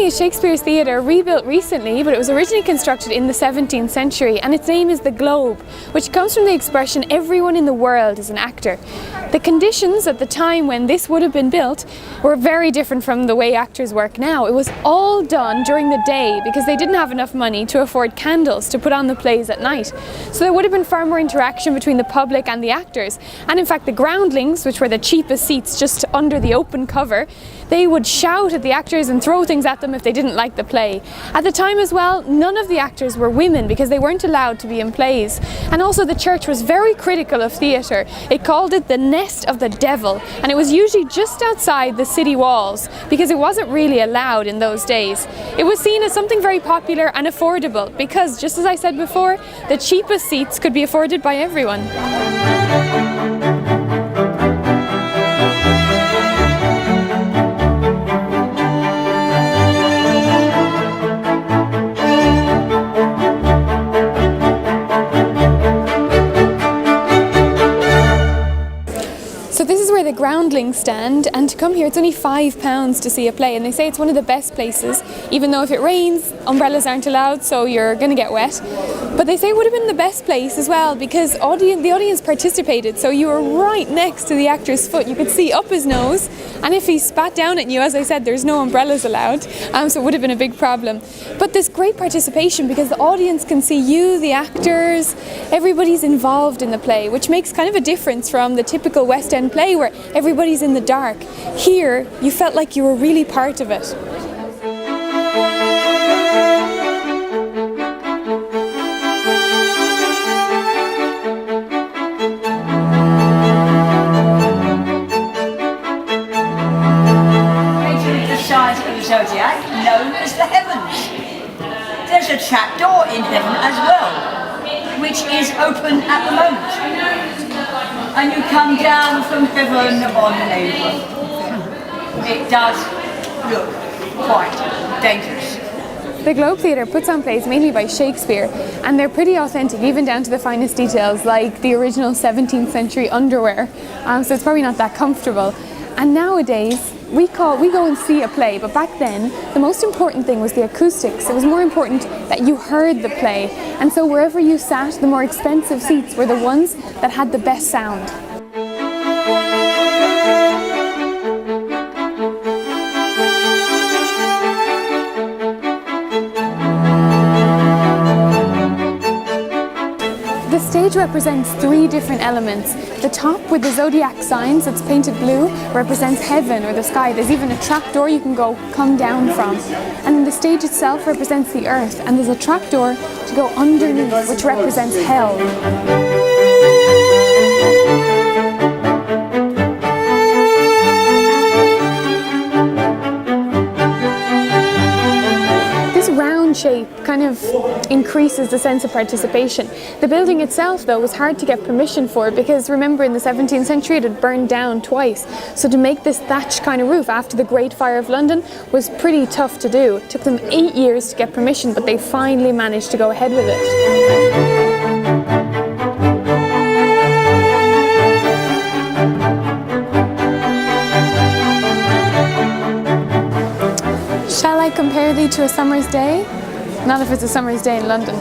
me is Shakespeare's theatre, rebuilt recently, but it was originally constructed in the 17th century, and its name is the Globe, which comes from the expression everyone in the world is an actor. The conditions at the time when this would have been built were very different from the way actors work now. It was all done during the day because they didn't have enough money to afford candles to put on the plays at night. So there would have been far more interaction between the public and the actors, and in fact the groundlings, which were the cheapest seats just under the open cover, they would shout at the actors and throw things at them if they didn't like the play. At the time as well, none of the actors were women because they weren't allowed to be in plays. And also the church was very critical of theatre. It called it the nest of the devil, and it was usually just outside the city walls because it wasn't really allowed in those days. It was seen as something very popular and affordable because, just as I said before, the cheapest seats could be afforded by everyone. So this is where the groundlings stand, and to come here it's only £5 to see a play, and they say it's one of the best places, even though if it rains umbrellas aren't allowed, so you're going to get wet. But they say it would have been the best place as well because the audience participated, so you were right next to the actor's foot. You could see up his nose, and if he spat down at you, as I said, there's no umbrellas allowed, so it would have been a big problem. But there's great participation because the audience can see you, the actors, everybody's involved in the play, which makes kind of a difference from the typical West End play where everybody's in the dark. Here, you felt like you were really part of it. Zodiac known as the heavens. There's a trapdoor in heaven as well, which is open at the moment, and you come down from heaven on over. It does look quite dangerous. The Globe Theatre puts on plays mainly by Shakespeare, and they're pretty authentic, even down to the finest details, like the original 17th century underwear, so it's probably not that comfortable. And nowadays, we go and see a play, but back then the most important thing was the acoustics. It was more important that you heard the play, and so wherever you sat, the more expensive seats were the ones that had the best sound. The stage represents three different elements. The top with the zodiac signs that's painted blue represents heaven or the sky. There's even a trap door you can come down from. And then the stage itself represents the earth, and there's a trap door to go underneath, which represents hell. Shape kind of increases the sense of participation. The building itself, though, was hard to get permission for because, remember, in the 17th century it had burned down twice. So to make this thatched kind of roof after the Great Fire of London was pretty tough to do. It took them 8 years to get permission, but they finally managed to go ahead with it. Shall I compare thee to a summer's day? Not if it's a summer's day in London.